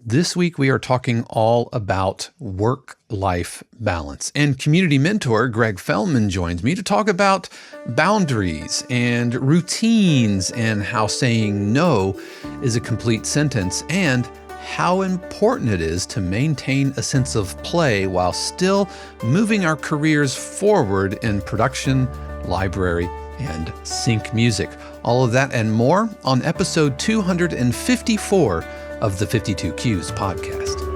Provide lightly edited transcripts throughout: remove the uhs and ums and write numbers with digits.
This week, we are talking all about work-life balance. And community mentor Greg Fellman joins me to talk about boundaries and routines and how saying no is a complete sentence and how important it is to maintain a sense of play while still moving our careers forward in production, library, and sync music. All of that and more on episode 254 of the 52 Qs podcast.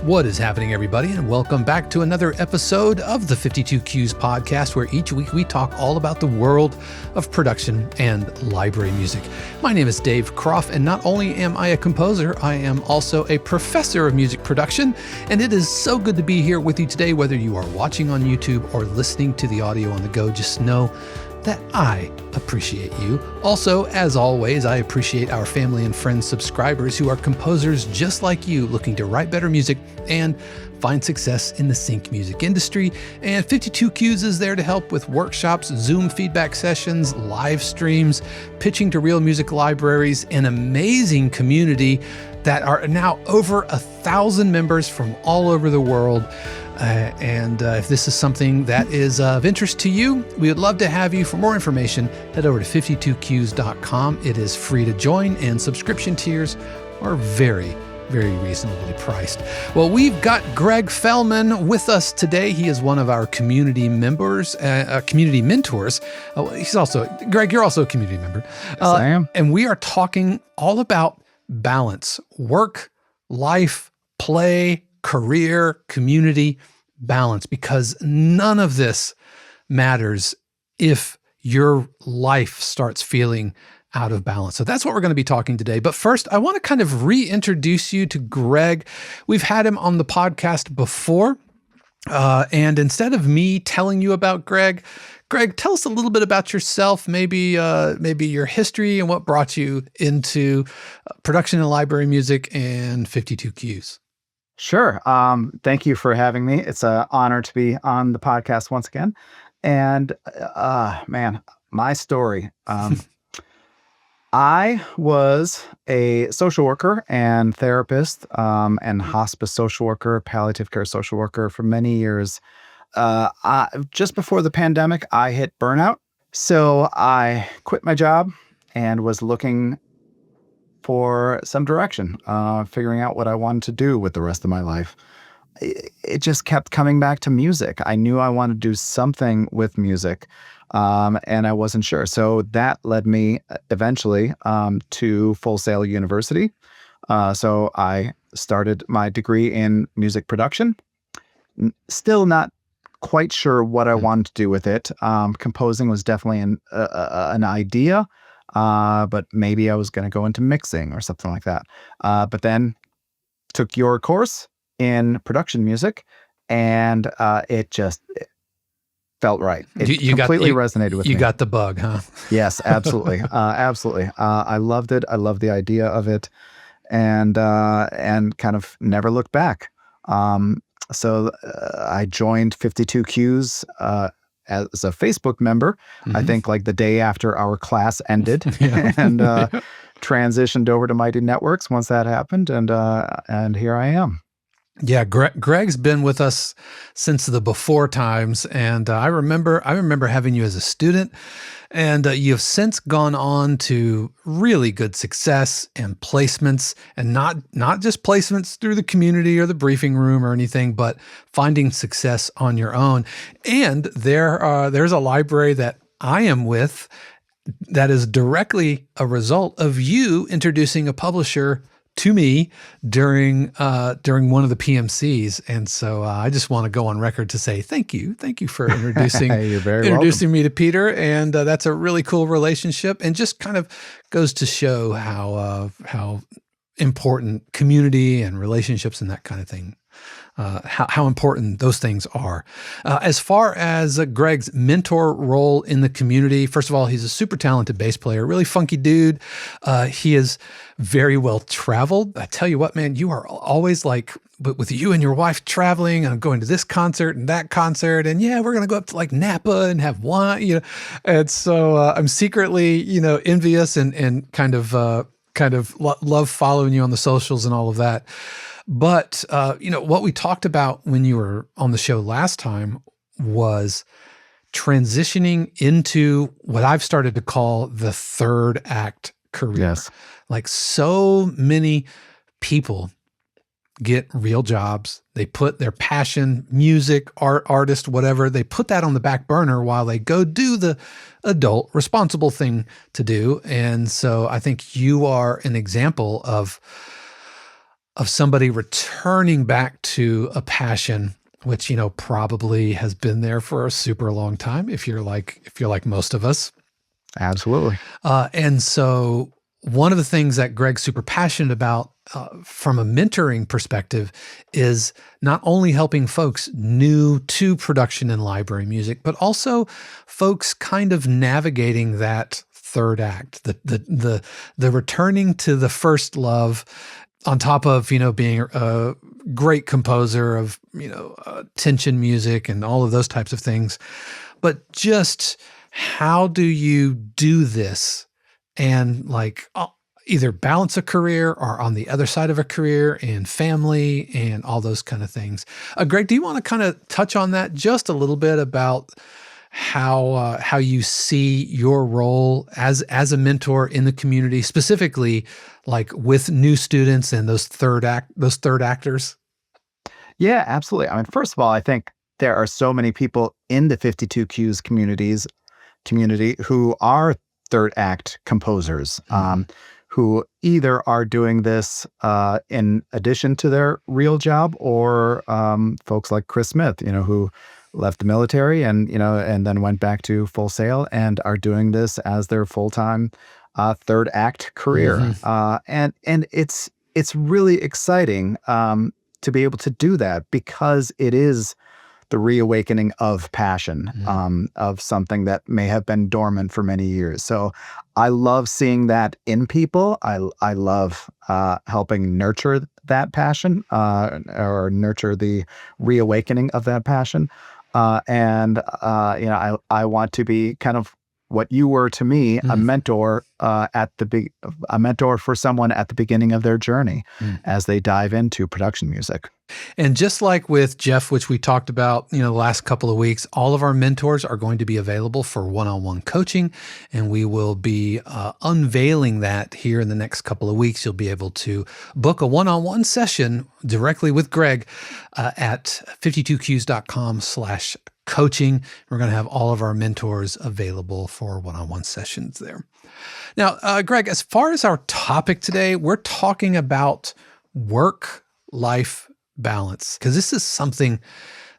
What is happening, everybody, and welcome back to another episode of the 52 Qs podcast, where each week we talk all about the world of production and library music. My name is Dave Croft, and not only am I a composer, I am also a professor of music production, and it is so good to be here with you today, whether you are watching on YouTube or listening to the audio on the go. Just know that I appreciate you. Also, as always, I appreciate our family and friends subscribers who are composers just like you, looking to write better music and find success in the sync music industry. And 52 Qs is there to help with workshops, Zoom feedback sessions, live streams, pitching to real music libraries, an amazing community that are now over 1,000 members from all over the world. If this is something that is of interest to you, we would love to have you. For more information, head over to 52qs.com. It is free to join, and subscription tiers are very reasonably priced. Well, we've got Greg Fellman with us today. He is one of our community members, community mentors. He's also, Greg, you're also a community member. Yes, I am. And we are talking all about balance, work, life, play, career, community balance, because none of this matters if your life starts feeling out of balance. So that's what we're going to be talking today. But first, I want to kind of reintroduce you to Greg. We've had him on the podcast before. And instead of me telling you about Greg, tell us a little bit about yourself, maybe your history and what brought you into production and library music and 52 Qs. Sure. Thank you for having me. It's an honor to be on the podcast once again. And man, my story. I was a social worker and therapist and hospice social worker, palliative care social worker for many years. Just before the pandemic, I hit burnout. So I quit my job and was looking for some direction, figuring out what I wanted to do with the rest of my life. It just kept coming back to music. I knew I wanted to do something with music, and I wasn't sure. So that led me eventually to Full Sail University. So I started my degree in music production. Still not quite sure what I wanted to do with it. Composing was definitely an idea. But maybe I was going to go into mixing or something like that. But then took your course in production music, and it felt right. It completely resonated with me. You got the bug, huh? Yes, absolutely. Absolutely. I loved it. I loved the idea of it, and kind of never looked back. So I joined 52 Qs, as a Facebook member, I think like the day after our class ended, and transitioned over to Midi Networks once that happened, and here I am. Yeah, Greg's been with us since the before times, and I remember having you as a student, and you've since gone on to really good success and placements, and not just placements through the community or the briefing room or anything, but finding success on your own. And there's a library that I am with that is directly a result of you introducing a publisher to me during one of the PMCs. And so I just want to go on record to say thank you for introducing me to Peter. And that's a really cool relationship, and just kind of goes to show how important community and relationships and that kind of thing how important those things are. As far as Greg's mentor role in the community, first of all, he's a super talented bass player, really funky dude. He is very well traveled. I tell you what, man, you are always like, but with you and your wife traveling and going to this concert and that concert, and yeah, we're gonna go up to like Napa and have wine, And so I'm secretly, envious and kind of love following you on the socials and all of that. But, what we talked about when you were on the show last time was transitioning into what I've started to call the third act career. Yes. Like so many people get real jobs. They put their passion, music, artist, whatever, they put that on the back burner while they go do the adult responsible thing to do. And so I think you are an example of somebody returning back to a passion, which, probably has been there for a super long time. If you're like most of us. Absolutely. And so one of the things that Greg's super passionate about from a mentoring perspective is not only helping folks new to production and library music, but also folks kind of navigating that third act, the returning to the first love, on top of, being a great composer of, tension music and all of those types of things. But just how do you do this and either balance a career or on the other side of a career and family and all those kind of things? Greg, do you want to kind of touch on that just a little bit about how you see your role as a mentor in the community, specifically like with new students and those third actors? Yeah, absolutely. I mean, first of all, I think there are so many people in the 52 Qs community who are third act composers, who either are doing this in addition to their real job, or folks like Chris Smith, who left the military and then went back to Full Sail and are doing this as their full-time third act career. And it's really exciting to be able to do that, because it is the reawakening of passion, of something that may have been dormant for many years. So I love seeing that in people. I love helping nurture that passion, or nurture the reawakening of that passion. I want to be kind of what you were to me, a mentor a mentor for someone at the beginning of their journey as they dive into production music. And just like with Jeff, which we talked about, the last couple of weeks, all of our mentors are going to be available for one-on-one coaching, and we will be unveiling that here in the next couple of weeks. You'll be able to book a one-on-one session directly with Greg at 52qs.com/coaching. We're going to have all of our mentors available for one-on-one sessions there. Now, Greg, as far as our topic today, we're talking about work-life balance, because this is something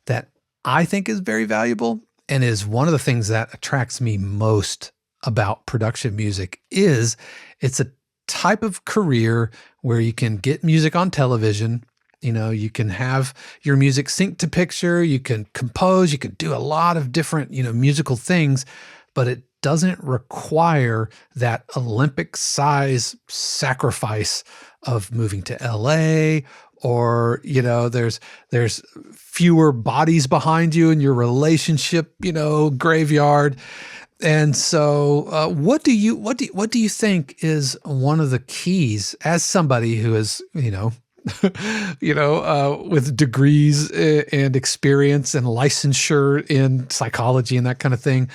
that I think is very valuable and is one of the things that attracts me most about production music. Is it's a type of career where you can get music on television. You can have your music synced to picture, you can compose, you can do a lot of different, musical things, but it doesn't require that Olympic size sacrifice of moving to LA, or, there's fewer bodies behind you in your relationship, graveyard. And so, what do you think is one of the keys, as somebody who is, with degrees and experience and licensure in psychology and that kind of thing?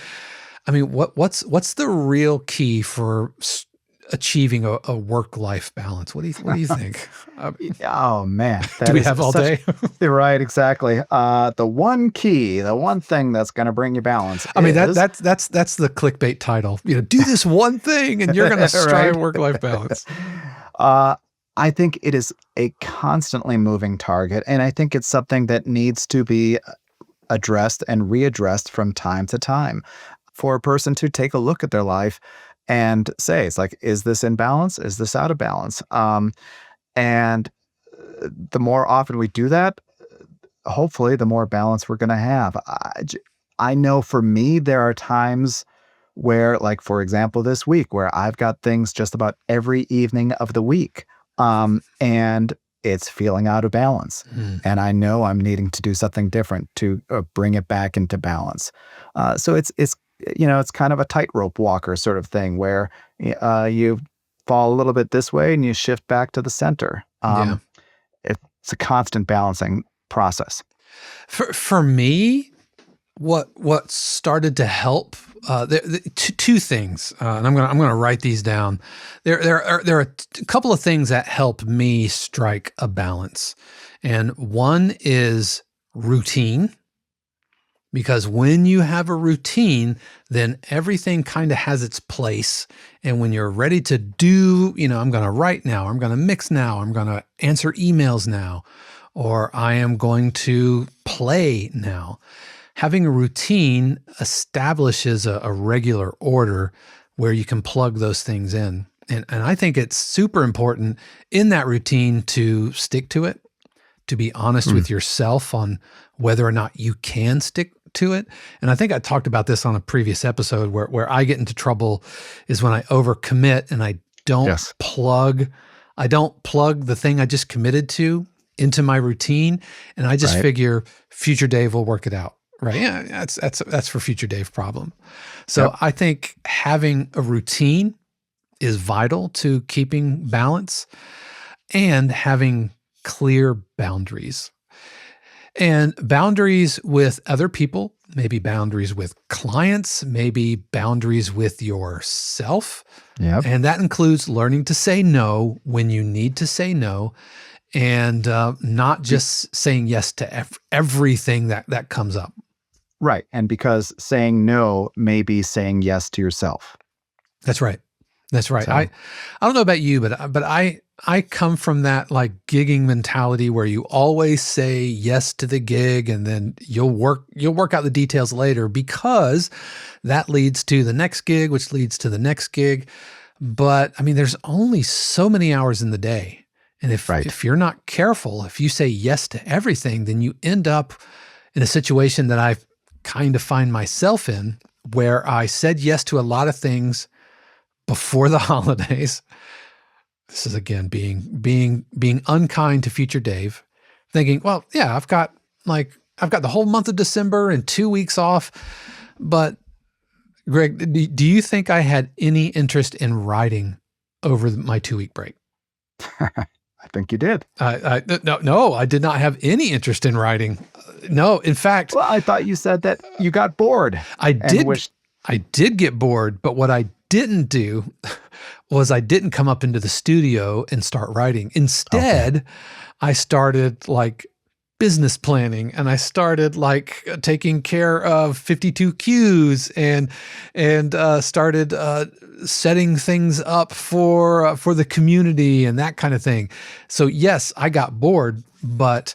I mean, what's the real key for achieving a work-life balance? What do you think? Oh man, do we have all day? Right, exactly. The one key, the one thing that's going to bring you balance. I mean, that's the clickbait title. Do this one thing, and you're going to strive work-life balance. I think it is a constantly moving target, and I think it's something that needs to be addressed and readdressed from time to time, for a person to take a look at their life and say, it's like, is this in balance? Is this out of balance? And the more often we do that, hopefully the more balance we're going to have. I know for me, there are times where, like, for example, this week where I've got things just about every evening of the week. And it's feeling out of balance. Mm. And I know I'm needing to do something different to bring it back into balance. So it's kind of a tightrope walker sort of thing where you fall a little bit this way and you shift back to the center. Yeah. It's a constant balancing process. For me, what started to help two things, and I'm gonna write these down. There are a couple of things that help me strike a balance, and one is routine. Because when you have a routine, then everything kind of has its place. And when you're ready to do, I'm going to write now, I'm going to mix now, I'm going to answer emails now, or I am going to play now. Having a routine establishes a regular order where you can plug those things in. And I think it's super important in that routine to stick to it, to be honest with yourself on whether or not you can stick to it. And I think I talked about this on a previous episode where I get into trouble is when I overcommit and I don't plug the thing I just committed to into my routine. And I just figure future Dave will work it out. Right. Yeah. That's for future Dave problem. So I think having a routine is vital to keeping balance and having clear boundaries. And boundaries with other people, maybe boundaries with clients, maybe boundaries with yourself. Yep. And that includes learning to say no when you need to say no, and not just saying yes to everything that comes up. Right. And because saying no may be saying yes to yourself. That's right. That's right. So. I don't know about you, but I come from that like gigging mentality where you always say yes to the gig and then you'll work out the details later, because that leads to the next gig, which leads to the next gig. But I mean, there's only so many hours in the day. And if you're not careful, if you say yes to everything, then you end up in a situation that I kind of find myself in, where I said yes to a lot of things before the holidays. This is again being unkind to future Dave, thinking, well, yeah, I've got the whole month of December and 2 weeks off. But Greg, do you think I had any interest in writing over my 2-week break? I think you did. No, I did not have any interest in writing. No, in fact, well, I thought you said that you got bored. I did get bored, but what I didn't do was I didn't come up into the studio and start writing. Instead, I started like business planning, and I started like taking care of 52 cues and started setting things up for the community and that kind of thing. So yes, I got bored, but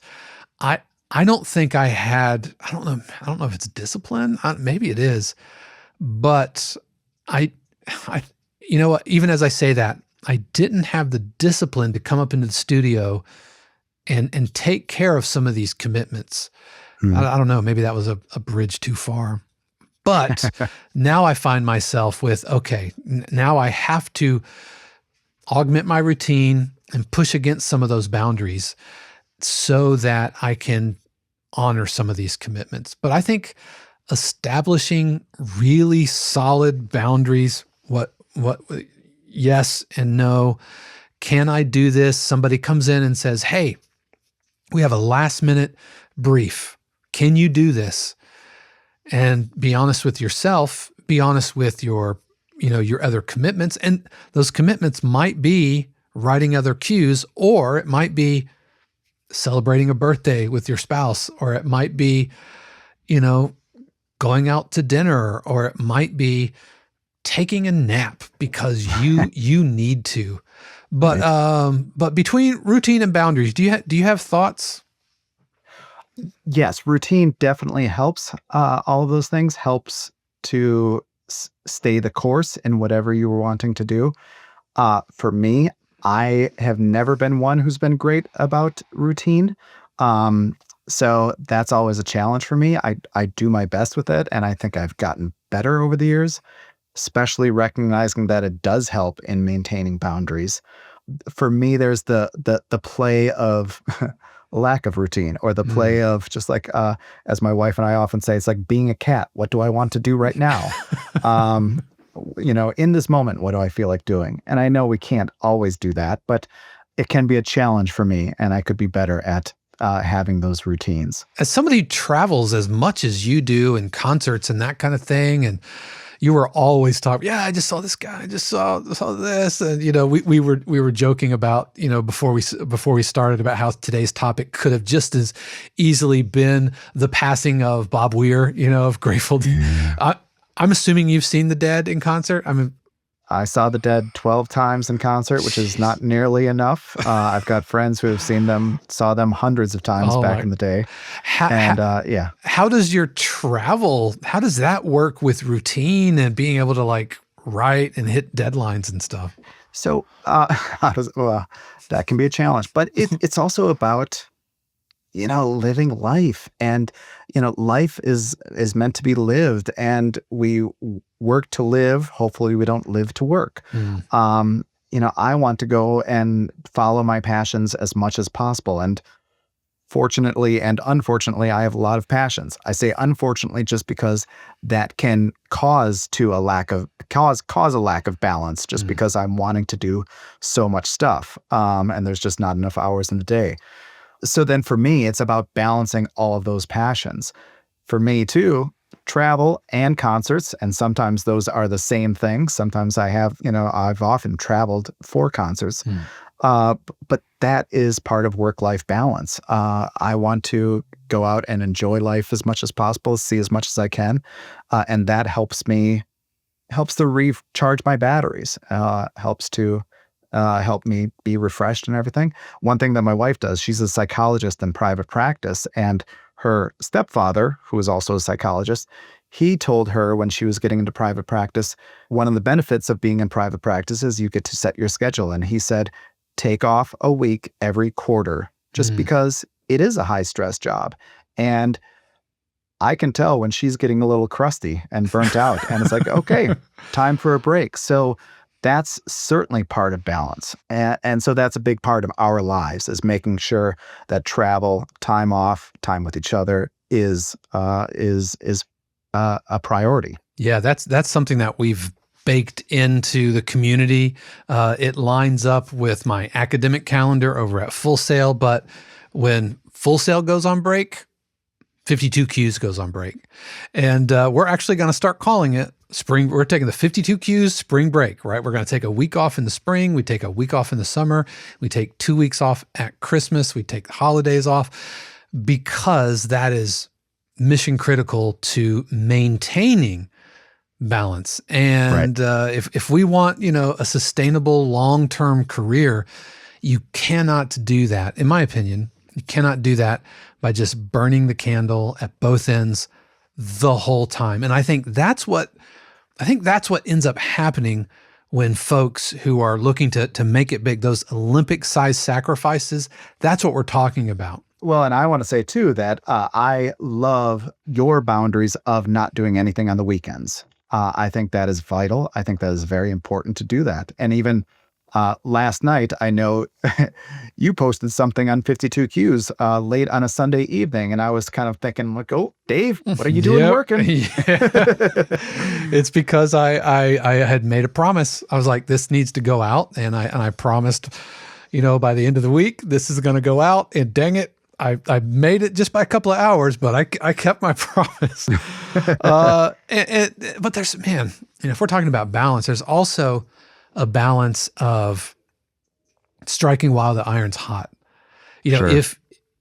I don't think I had, I don't know if it's discipline. Maybe it is, but you know what, even as I say that, I didn't have the discipline to come up into the studio and take care of some of these commitments. I don't know, maybe that was a bridge too far. But now I find myself with, okay, now I have to augment my routine and push against some of those boundaries so that I can honor some of these commitments. But I think establishing really solid boundaries, what yes and no, can I do this? Somebody comes in and says, hey, we have a last minute brief. Can you do this? And be honest with yourself, be honest with your other commitments. And those commitments might be writing other cues, or it might be celebrating a birthday with your spouse, or it might be, going out to dinner, or it might be taking a nap because you need to. But but between routine and boundaries, do you have thoughts? Yes, routine definitely helps. All of those things helps to stay the course in whatever you were wanting to do. For me, I have never been one who's been great about routine. So that's always a challenge for me. I do my best with it, and I think I've gotten better over the years, especially recognizing that it does help in maintaining boundaries. For me, there's the play of lack of routine, or the Mm. play of just like, as my wife and I often say, it's like being a cat. What do I want to do right now? Um, in this moment, what do I feel like doing? And I know we can't always do that, but it can be a challenge for me, and I could be better at having those routines. As somebody who travels as much as you do and concerts and that kind of thing, and you were always talking, yeah, I just saw this guy, I just saw this, and we were joking about, before we started, about how today's topic could have just as easily been the passing of Bob Weir, of Grateful Dead. I'm assuming you've seen the Dead in concert. I mean, I saw the Dead 12 times in concert, which is not nearly enough. I've got friends who have saw them hundreds of times oh back my, in the day. how, And yeah. how does your travel, how does that work with routine and being able to like write and hit deadlines and stuff? So that can be a challenge, but it's also about, living life. And, life is meant to be lived, and we work to live. Hopefully we don't live to work. Mm. I want to go and follow my passions as much as possible. And fortunately and unfortunately, I have a lot of passions. I say unfortunately just because that can cause a lack of balance, just because I'm wanting to do so much stuff. And there's just not enough hours in the day. So then for me, it's about balancing all of those passions. For me too, travel and concerts, and sometimes those are the same thing. Sometimes I've often traveled for concerts. Mm. But that is part of work-life balance. I want to go out and enjoy life as much as possible, see as much as I can. And that helps to recharge my batteries, help me be refreshed and everything. One thing that my wife does, she's a psychologist in private practice, and her stepfather, who is also a psychologist, he told her when she was getting into private practice, one of the benefits of being in private practice is you get to set your schedule. And he said, take off a week every quarter, just because it is a high stress job. And I can tell when she's getting a little crusty and burnt out, and it's like, okay, time for a break. So that's certainly part of balance. And so that's a big part of our lives, is making sure that travel, time off, time with each other is a priority. Yeah, that's something that we've baked into the community. It lines up with my academic calendar over at Full Sail, but when Full Sail goes on break, 52 Qs goes on break. And we're actually going to start calling it spring. We're taking the 52 Qs spring break, right? We're going to take a week off in the spring. We take a week off in the summer. We take 2 weeks off at Christmas. We take the holidays off, because that is mission critical to maintaining balance. And Right. If we want, a sustainable long-term career, you cannot do that, in my opinion. You cannot do that by just burning the candle at both ends the whole time. And I think that's what ends up happening when folks who are looking to make it big, those Olympic-sized sacrifices, that's what we're talking about. Well, and I want to say too that I love your boundaries of not doing anything on the weekends. I think that is vital. I think that is very important to do that. And even last night, I know you posted something on 52 Qs late on a Sunday evening, and I was kind of thinking, like, oh, Dave, what are you doing working? It's because I had made a promise. I was like, this needs to go out, and I promised, by the end of the week, this is going to go out, and dang it, I made it just by a couple of hours, but I kept my promise. But there's, man, if we're talking about balance, there's also a balance of striking while the iron's hot. Sure.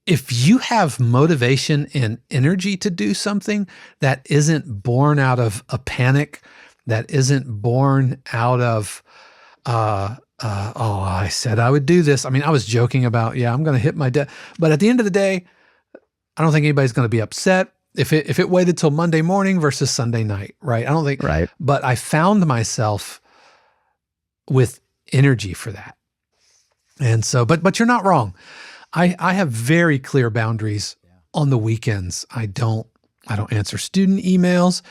If you have motivation and energy to do something that isn't born out of a panic, that isn't born out of, I said I would do this. I mean, I was joking about, I'm going to hit my but at the end of the day, I don't think anybody's going to be upset if it waited till Monday morning versus Sunday night, right? I don't think, Right. But I found myself with energy for that. And so, but you're not wrong. I have very clear boundaries on the weekends, I don't answer student emails.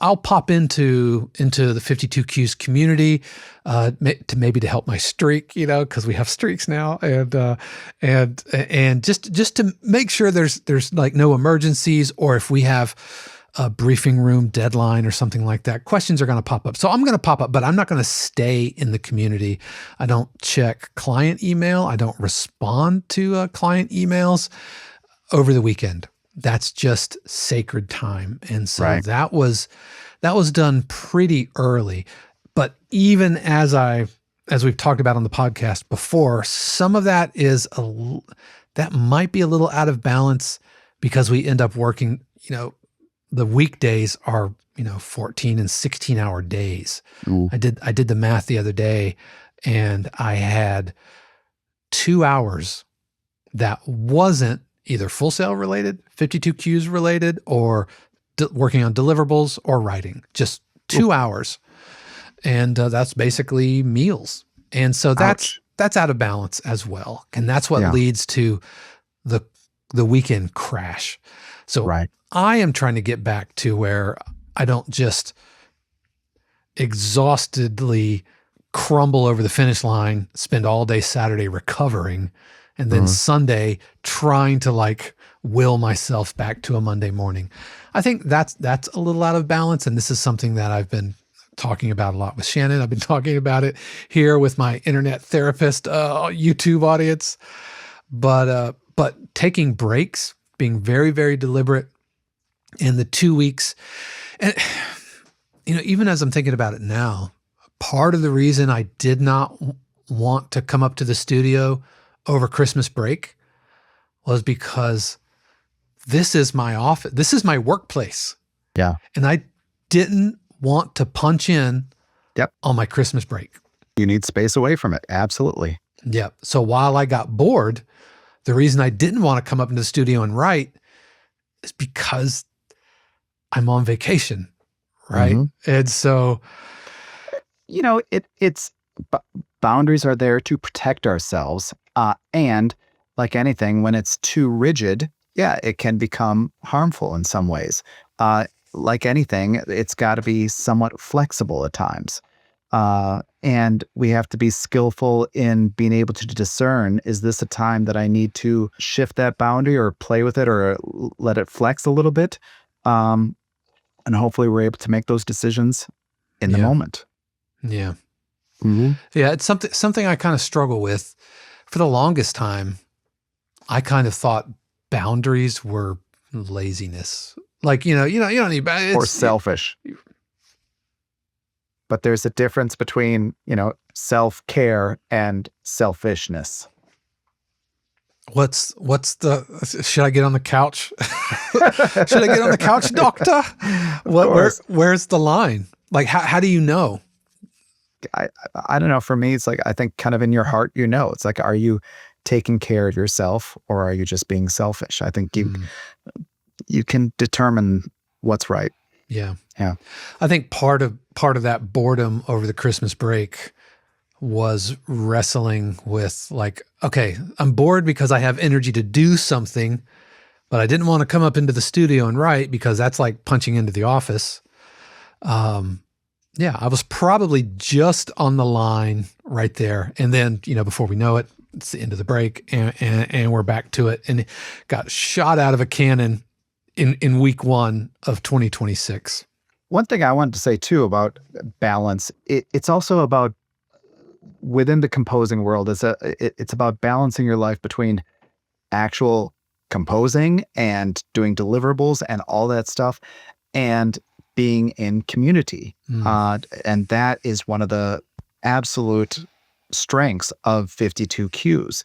I'll pop into the 52 Qs community maybe to help my streak, because we have streaks now, and just to make sure there's like no emergencies, or if we have a briefing room deadline or something like that, questions are going to pop up. So I'm going to pop up, but I'm not going to stay in the community. I don't check client email. I don't respond to client emails over the weekend. That's just sacred time. And so that was done pretty early. But even as we've talked about on the podcast before, some of that that might be a little out of balance because we end up working, the weekdays are, 14 and 16-hour days. Ooh. I did the math the other day, and I had 2 hours that wasn't either Full Sail related, 52 Qs related, or working on deliverables or writing. Just 2 hours. And that's basically meals. And so that's out of balance as well. And that's what leads to the weekend crash. So I am trying to get back to where I don't just exhaustedly crumble over the finish line, spend all day Saturday recovering, and then Sunday trying to will myself back to a Monday morning. I think that's a little out of balance. And this is something that I've been talking about a lot with Shannon. I've been talking about it here with my internet therapist YouTube audience. But taking breaks, being very, very deliberate in the 2 weeks. And, even as I'm thinking about it now, part of the reason I did not want to come up to the studio over Christmas break was because this is my office. This is my workplace. Yeah. And I didn't want to punch in on my Christmas break. You need space away from it. Absolutely. Yeah. So while I got bored, the reason I didn't want to come up into the studio and write is because I'm on vacation. Right. Mm-hmm. And so, it's boundaries are there to protect ourselves. And like anything, when it's too rigid, it can become harmful in some ways. Like anything, it's got to be somewhat flexible at times. And we have to be skillful in being able to discern, is this a time that I need to shift that boundary or play with it or let it flex a little bit? And hopefully we're able to make those decisions in the moment. Yeah. Mm-hmm. Yeah. It's something I kind of struggle with. For the longest time, I kind of thought boundaries were laziness. You don't need boundaries. Or selfish. But there's a difference between, self-care and selfishness. Should I get on the couch? Should I get on the couch, doctor? Where's the line? How do you know? I don't know. For me, it's I think kind of in your heart, it's are you taking care of yourself or are you just being selfish? I think you can determine what's right. Yeah. Yeah. I think part of that boredom over the Christmas break was wrestling with okay, I'm bored because I have energy to do something, but I didn't want to come up into the studio and write because that's like punching into the office. I was probably just on the line right there. And then, before we know it, it's the end of the break and we're back to it, and got shot out of a cannon in week 1 of 2026. One thing I wanted to say too about balance, it's also about within the composing world, it's about balancing your life between actual composing and doing deliverables and all that stuff, and being in community. And that is one of the absolute strengths of 52 Qs.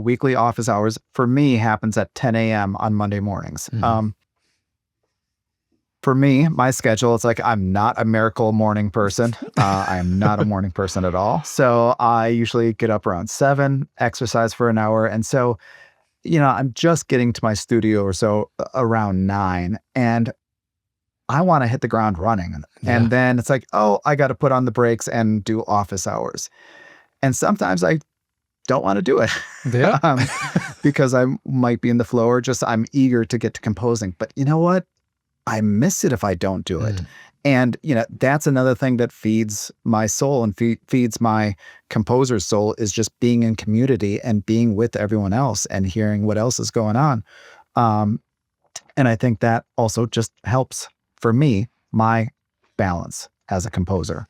Weekly office hours for me happens at 10 a.m. on Monday mornings. For me, my schedule, it's I'm not a miracle morning person. I am not a morning person at all. So I usually get up around 7, exercise for an hour. And so, I'm just getting to my studio or so around 9. And I want to hit the ground running. Yeah. And then it's I got to put on the brakes and do office hours. And sometimes I don't want to do it. Yeah. Because I might be in the flow or just I'm eager to get to composing. But you know what? I miss it if I don't do it. And, that's another thing that feeds my soul and feeds my composer's soul is just being in community and being with everyone else and hearing what else is going on. And I think that also just helps for me, my balance as a composer.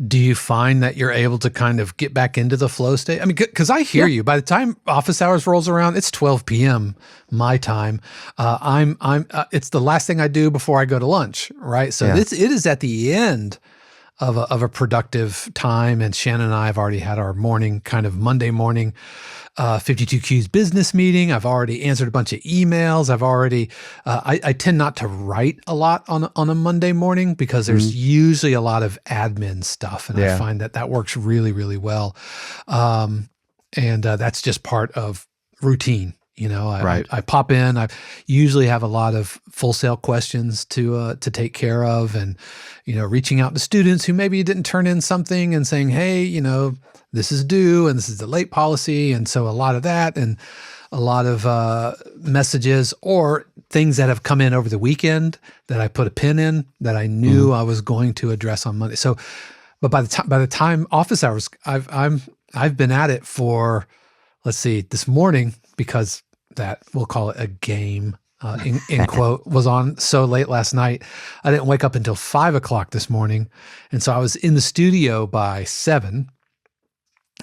Do you find that you're able to kind of get back into the flow state? I mean, because I hear you. By the time office hours rolls around, it's 12 p.m. my time. It's the last thing I do before I go to lunch, right? So it is at the end of a productive time, and Shannon and I have already had our morning, kind of Monday morning 52Q's business meeting. I've already answered a bunch of emails. I've already, I tend not to write a lot on a Monday morning because there's usually a lot of admin stuff. And I find that works really, really well. And that's just part of routine. I pop in, I usually have a lot of full sale questions to take care of, and, reaching out to students who maybe didn't turn in something and saying, hey, this is due and this is the late policy. And so a lot of that and a lot of messages or things that have come in over the weekend that I put a pin in that I knew I was going to address on Monday. So, but by the time office hours, I've been at it for, let's see, this morning, because that, we'll call it a game, in quote, was on so late last night. I didn't wake up until 5 o'clock this morning. And so I was in the studio by 7,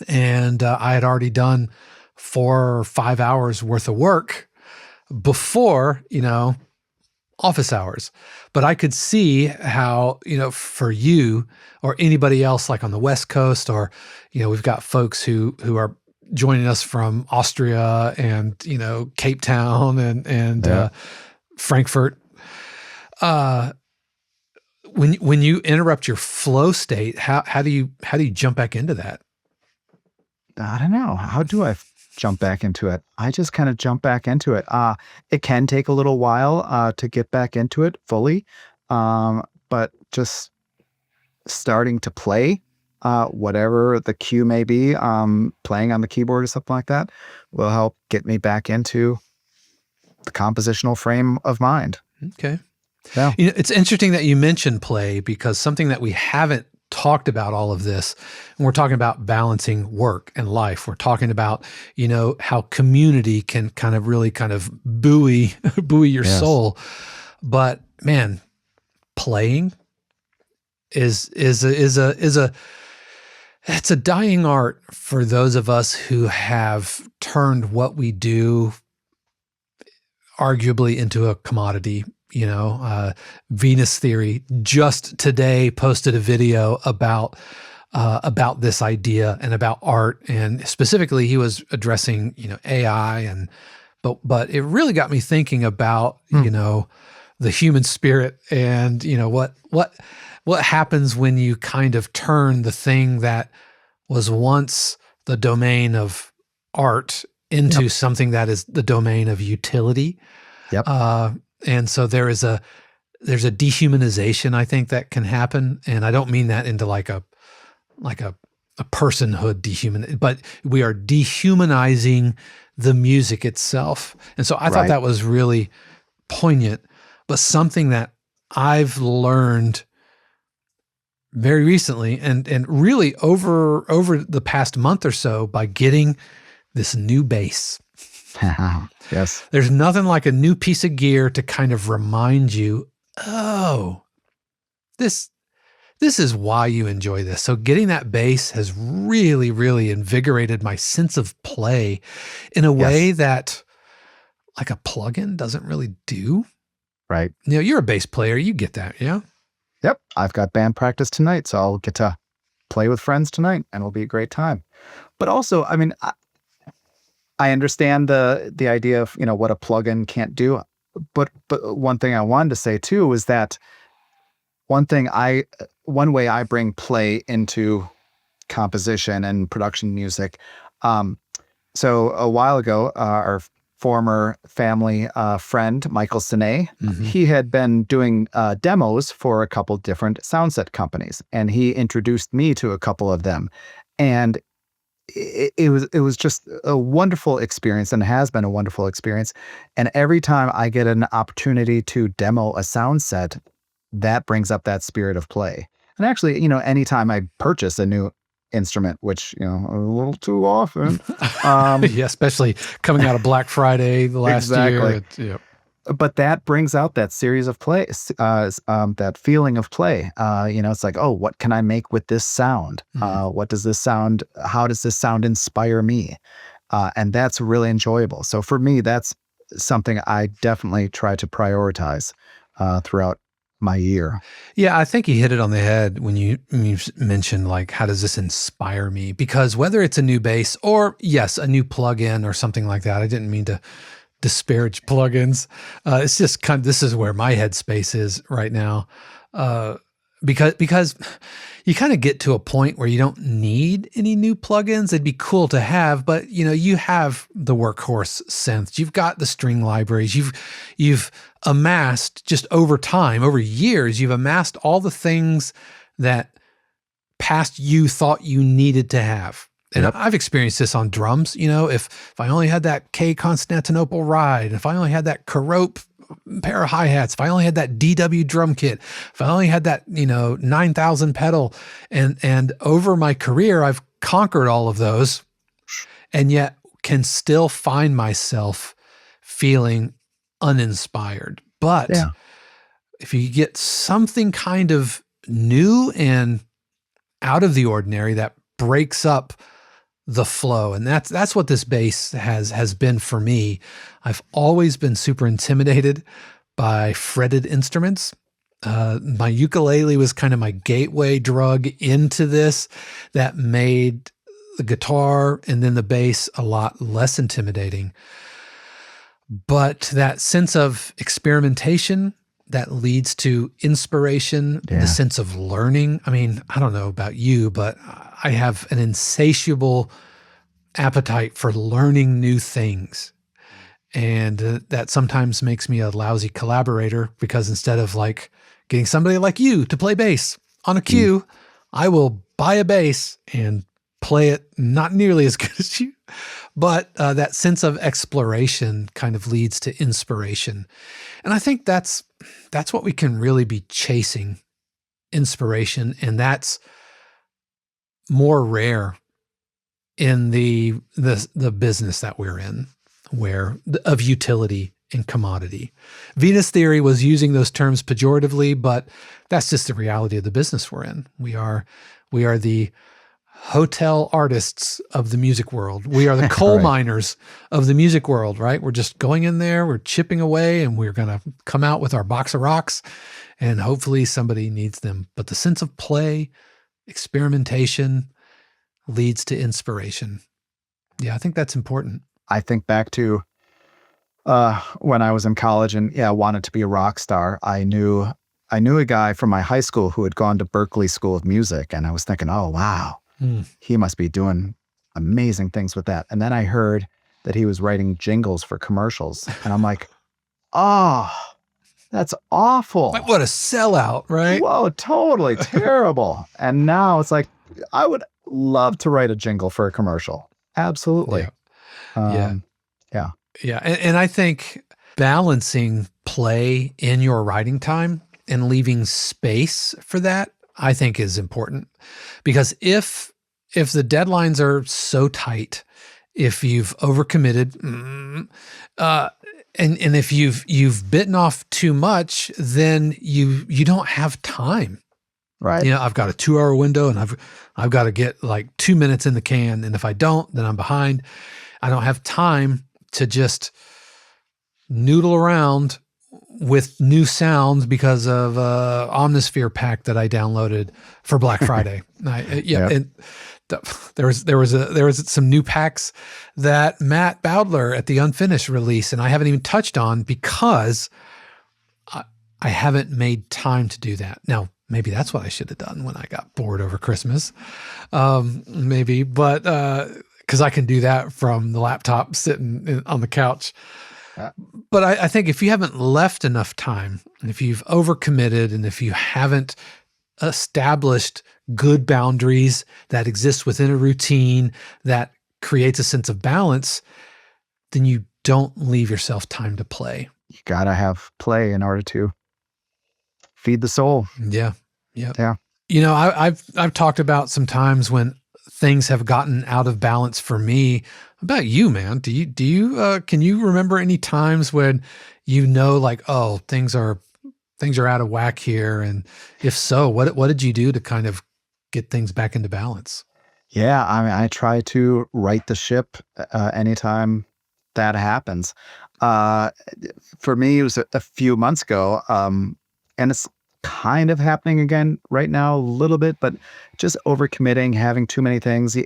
and I had already done 4 or 5 hours worth of work before, office hours. But I could see how, for you or anybody else, like on the West Coast, or, we've got folks who are joining us from Austria and, Cape Town and Frankfurt. When you interrupt your flow state, how do you jump back into that? I don't know. How do I jump back into it? I just kind of jump back into it. It can take a little while to get back into it fully, but just starting to play, whatever the cue may be, playing on the keyboard or something like that, will help get me back into the compositional frame of mind. Okay. Yeah. It's interesting that you mentioned play, because something that we haven't talked about all of this, and we're talking about balancing work and life. We're talking about, how community can kind of buoy your soul. But man, playing is it's a dying art for those of us who have turned what we do arguably into a commodity. Venus Theory just today posted a video about this idea and about art, and specifically he was addressing AI, but it really got me thinking about the human spirit and what happens when you kind of turn the thing that was once the domain of art into something that is the domain of utility. Yep. And so there's a dehumanization, I think, that can happen. And I don't mean that into like a personhood but we are dehumanizing the music itself. And so I thought that was really poignant, but something that I've learned very recently and really over the past month or so by getting this new bass. Yes. There's nothing like a new piece of gear to kind of remind you, oh, this is why you enjoy this. So getting that bass has really, really invigorated my sense of play in a way that like a plugin doesn't really do. Right. You're a bass player. You get that, yeah? Yep. I've got band practice tonight, so I'll get to play with friends tonight, and it'll be a great time. But also, I mean, I understand the idea of, what a plugin can't do. But one thing I wanted to say too is that one way I bring play into composition and production music. So a while ago, our former family friend, Michael Sine, he had been doing demos for a couple different sound set companies, and he introduced me to a couple of them. And it was just a wonderful experience, and has been a wonderful experience. And every time I get an opportunity to demo a sound set, that brings up that spirit of play. And actually, anytime I purchase a new instrument, which, a little too often, Yeah, especially coming out of Black Friday the last exactly. year. Yeah. But that brings out that series of play, that feeling of play. It's like, oh, what can I make with this sound? What does this sound? How does this sound inspire me? And that's really enjoyable. So for me, that's something I definitely try to prioritize throughout my year. Yeah, I think you hit it on the head when you mentioned, like, how does this inspire me? Because whether it's a new bass or, yes, a new plugin or something like that, I didn't mean to disparage plugins. It's just this is where my headspace is right now. Because you kind of get to a point where you don't need any new plugins. It'd be cool to have, but you have the workhorse synths. You've got the string libraries. You've amassed, just over time, over years, you've amassed all the things that past you thought you needed to have. And Yep. I've experienced this on drums. If I only had that K Constantinople ride, if I only had that Carope pair of hi-hats, if I only had that DW drum kit, if I only had that, 9,000 pedal, and over my career, I've conquered all of those, and yet can still find myself feeling uninspired. But Yeah. if you get something kind of new and out of the ordinary that breaks up the flow, and that's what this bass has been for me. I've always been super intimidated by fretted instruments. My ukulele was kind of my gateway drug into this, that made the guitar and then the bass a lot less intimidating. But that sense of experimentation that leads to inspiration, Yeah. the sense of learning. I mean, I don't know about you, but I have an insatiable appetite for learning new things. And that sometimes makes me a lousy collaborator, because instead of getting somebody like you to play bass on a cue, I will buy a bass and play it not nearly as good as you. But that sense of exploration kind of leads to inspiration. And I think that's what we can really be chasing, inspiration. And that's more rare in the business that we're in, of utility and commodity. Venus theory was using those terms pejoratively, but that's just the reality of the business we're in. We are the hotel artists of the music world. We are the coal Right. miners of the music world, right? We're just going in there, we're chipping away, and we're going to come out with our box of rocks, and hopefully somebody needs them. But the sense of play, experimentation leads to inspiration. Yeah, I think that's important. I think back to when I was in college and wanted to be a rock star. I knew a guy from my high school who had gone to Berklee School of Music, and I was thinking, oh wow, he must be doing amazing things with that. And then I heard that he was writing jingles for commercials, and I'm like, oh, that's awful. Like, what a sellout, right? Whoa, totally terrible. And now it's like, I would love to write a jingle for a commercial. Absolutely. Yeah. Yeah. Yeah. And I think balancing play in your writing time and leaving space for that, I think, is important. Because if the deadlines are so tight, if you've overcommitted, and if you've bitten off too much, then you don't have time. Right. I've got a 2-hour window, and I've got to get like 2 minutes in the can. And if I don't, then I'm behind. I don't have time to just noodle around with new sounds because of Omnisphere pack that I downloaded for Black Friday. Yep. And there was some new packs that Matt Bowdler at the Unfinished release, and I haven't even touched on because I haven't made time to do that. Now, maybe that's what I should have done when I got bored over Christmas. Maybe, but because I can do that from the laptop sitting on the couch. But I think if you haven't left enough time, and if you've overcommitted, and if you haven't established good boundaries that exist within a routine that creates a sense of balance, then you don't leave yourself time to play. You gotta have play in order to feed the soul. Yeah. Yeah. Yeah. I've talked about some times when things have gotten out of balance for me. How about you, man? Can you remember any times when like, oh, things are out of whack here? And if so, what did you do to kind of get things back into balance? Yeah, I mean, I try to right the ship anytime that happens. Uh, for me, it was a few months ago, and it's kind of happening again right now a little bit, but just overcommitting, having too many things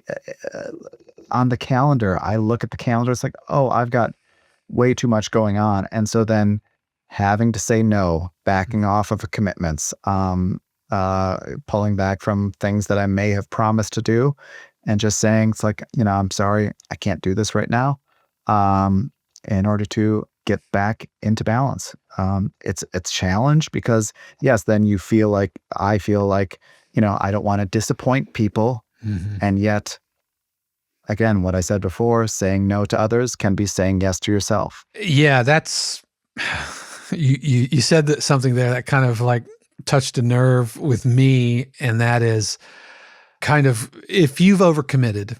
on the calendar. I look at the calendar, it's like, oh, I've got way too much going on, and so then having to say no, backing off of commitments, pulling back from things that I may have promised to do, and just saying, it's like, I'm sorry, I can't do this right now, in order to get back into balance. It's a challenge because, yes, then I feel like, I don't want to disappoint people. Mm-hmm. And yet, again, what I said before, saying no to others can be saying yes to yourself. Yeah, that's you said something there that kind of like touched a nerve with me, and that is kind of, if you've overcommitted,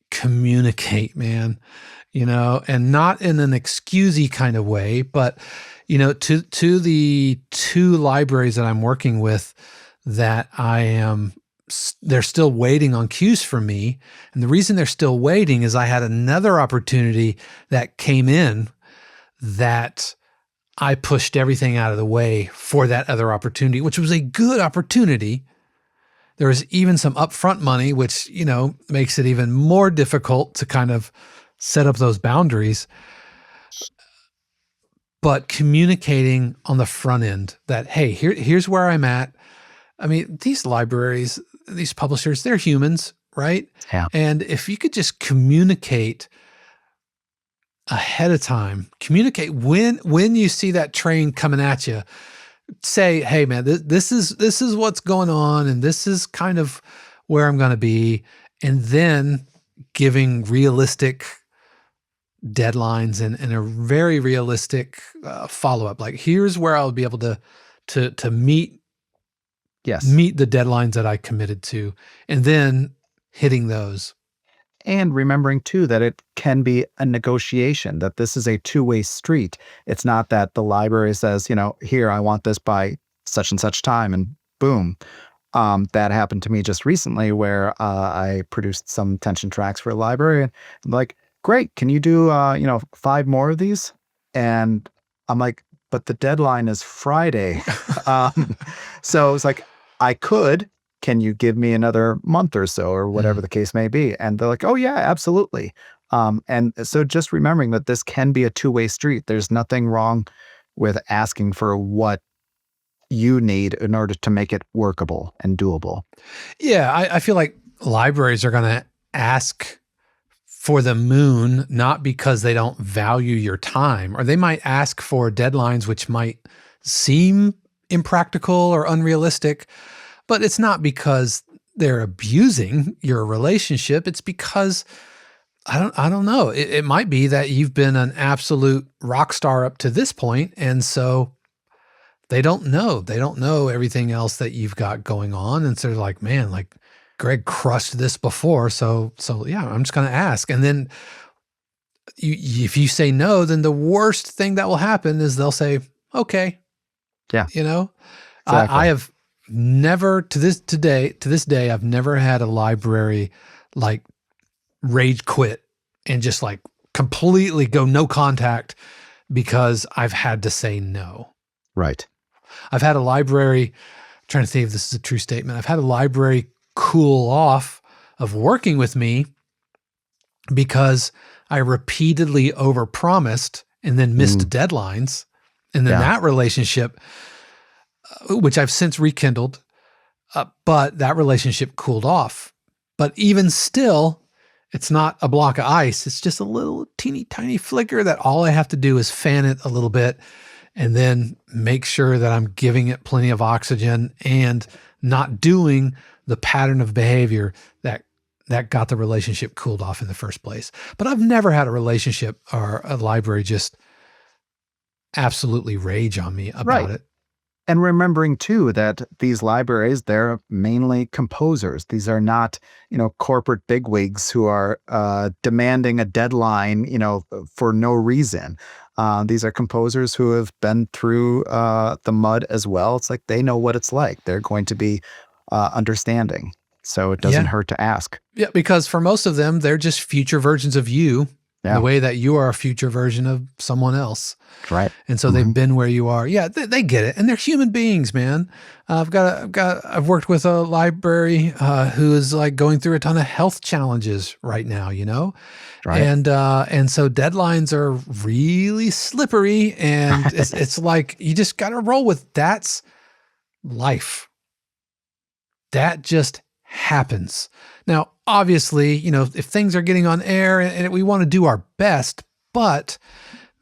communicate, man, and not in an excusey kind of way, but to the two libraries that I'm working with that they're still waiting on cues from me. And the reason they're still waiting is I had another opportunity that came in that I pushed everything out of the way for that other opportunity, which was a good opportunity. There was even some upfront money, which, makes it even more difficult to kind of set up those boundaries. But communicating on the front end that, hey, here's where I'm at. I mean, these libraries, these publishers, they're humans, right? Yeah. And if you could just communicate ahead of time, communicate when you see that train coming at you, say, hey man, this is what's going on, and this is kind of where I'm going to be. And then giving realistic deadlines and a very realistic follow-up. Like, here's where I'll be able to meet the deadlines that I committed to, and then hitting those. And remembering too that it can be a negotiation, that this is a two-way street. It's not that the library says, here, I want this by such and such time, and boom. That happened to me just recently where I produced some tension tracks for a library, and I'm like, great, can you do 5 more of these? And I'm like, but the deadline is Friday. So it's like, I could. Can you give me another month or so, or whatever the case may be? And they're like, oh yeah, absolutely. And so just remembering that this can be a two-way street. There's nothing wrong with asking for what you need in order to make it workable and doable. Yeah, I feel like libraries are going to ask for the moon, not because they don't value your time, or they might ask for deadlines which might seem impractical or unrealistic, but it's not because they're abusing your relationship. It's because I don't know. It might be that you've been an absolute rock star up to this point, and so they don't know. They don't know everything else that you've got going on, and so they're like, man, like Greg crushed this before, so yeah, I'm just going to ask. And then if you say no, then the worst thing that will happen is they'll say, okay. Yeah. Exactly. I have never to this day, I've never had a library like rage quit and just like completely go no contact because I've had to say no. Right. I've had a library, I'm trying to think if this is a true statement. I've had a library cool off of working with me because I repeatedly overpromised and then missed deadlines. And then that relationship, which I've since rekindled, but that relationship cooled off. But even still, it's not a block of ice. It's just a little teeny tiny flicker that all I have to do is fan it a little bit, and then make sure that I'm giving it plenty of oxygen and not doing the pattern of behavior that got the relationship cooled off in the first place. But I've never had a relationship or a library just absolutely rage on me about it. And remembering too that these libraries, they're mainly composers. These are not, corporate bigwigs who are demanding a deadline, for no reason. These are composers who have been through the mud as well. It's like they know what it's like. They're going to be understanding. So it doesn't hurt to ask. Yeah, because for most of them, they're just future versions of you. Yeah. The way that you are a future version of someone else. Right. And so they've been where you are. Yeah, they get it. And they're human beings, man. I've worked with a library who is like going through a ton of health challenges right now, Right. And so deadlines are really slippery, and it's like, you just got to roll with that's life. That just happens. Now, obviously, if things are getting on air and we want to do our best, but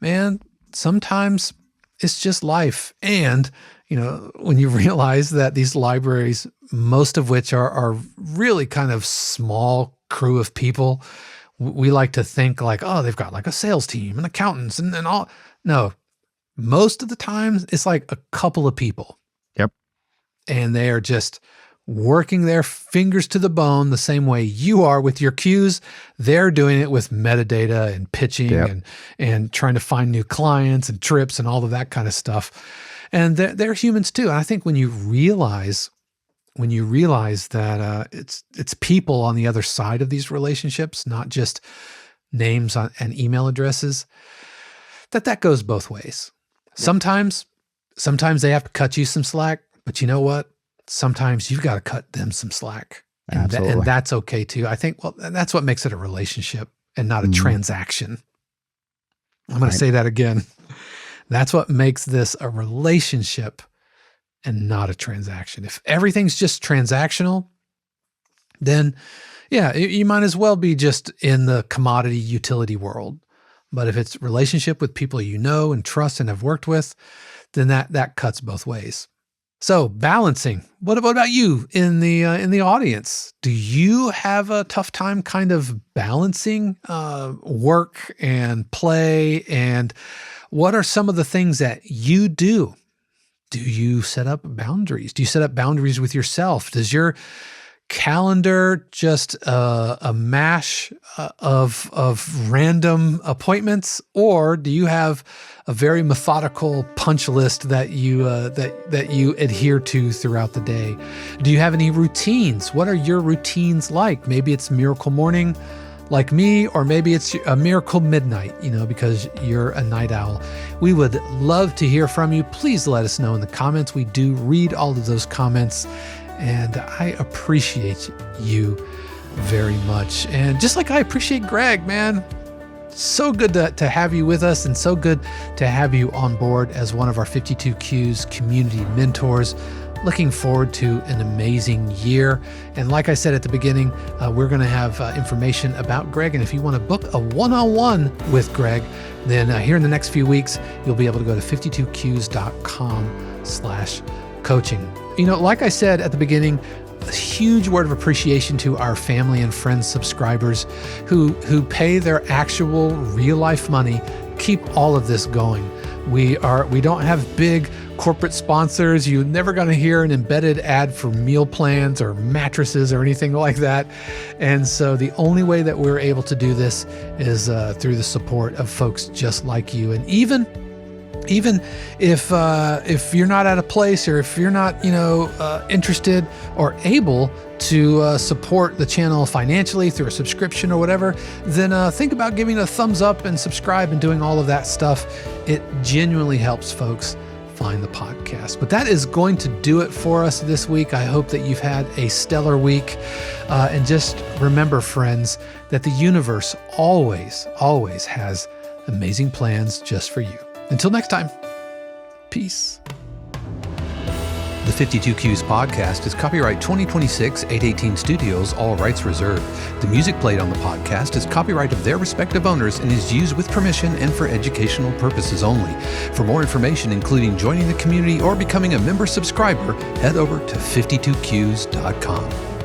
man, sometimes it's just life. And, when you realize that these libraries, most of which are really kind of small crew of people, we like to think like, oh, they've got like a sales team and accountants and all. No, most of the time it's like a couple of people. Yep. And they are just working their fingers to the bone the same way you are with your cues. They're doing it with metadata and pitching and trying to find new clients and trips and all of that kind of stuff. And they're humans too. And I think when you realize that it's people on the other side of these relationships, not just names and email addresses, that goes both ways. Yeah. Sometimes they have to cut you some slack, but you know what? Sometimes you've got to cut them some slack, and that's okay too. I think, that's what makes it a relationship and not a transaction. I'm going to say that again. That's what makes this a relationship and not a transaction. If everything's just transactional, then you might as well be just in the commodity utility world. But if it's relationship with people you know and trust and have worked with, then that cuts both ways. So balancing. What about you in the audience? Do you have a tough time kind of balancing work and play? And what are some of the things that you do? Do you set up boundaries? Do you set up boundaries with yourself? Does your calendar just a mash of random appointments, or do you have a very methodical punch list that you that you adhere to throughout the day? Do you have any routines? What are your routines like? Maybe it's Miracle Morning like me, or maybe it's a Miracle Midnight, because you're a night owl. We would love to hear from you. Please let us know in the comments. We do read all of those comments, and I appreciate you very much. And just like I appreciate Greg, man, so good to have you with us, and so good to have you on board as one of our 52 Qs community mentors. Looking forward to an amazing year. And like I said at the beginning, we're going to have information about Greg. And if you want to book a one-on-one with Greg, then here in the next few weeks, you'll be able to go to 52qs.com/coaching. Like I said at the beginning, a huge word of appreciation to our family and friends subscribers who pay their actual real life money, keep all of this going. We don't have big corporate sponsors. You're never going to hear an embedded ad for meal plans or mattresses or anything like that. And so the only way that we're able to do this is through the support of folks just like you. And even if you're not at a place, or if you're not interested or able to support the channel financially through a subscription or whatever, then think about giving a thumbs up and subscribe and doing all of that stuff. It genuinely helps folks find the podcast. But that is going to do it for us this week. I hope that you've had a stellar week. And just remember, friends, that the universe always has amazing plans just for you. Until next time, peace. The 52 Qs podcast is copyright 2026 818 Studios, all rights reserved. The music played on the podcast is copyright of their respective owners and is used with permission and for educational purposes only. For more information, including joining the community or becoming a member subscriber, head over to 52qs.com.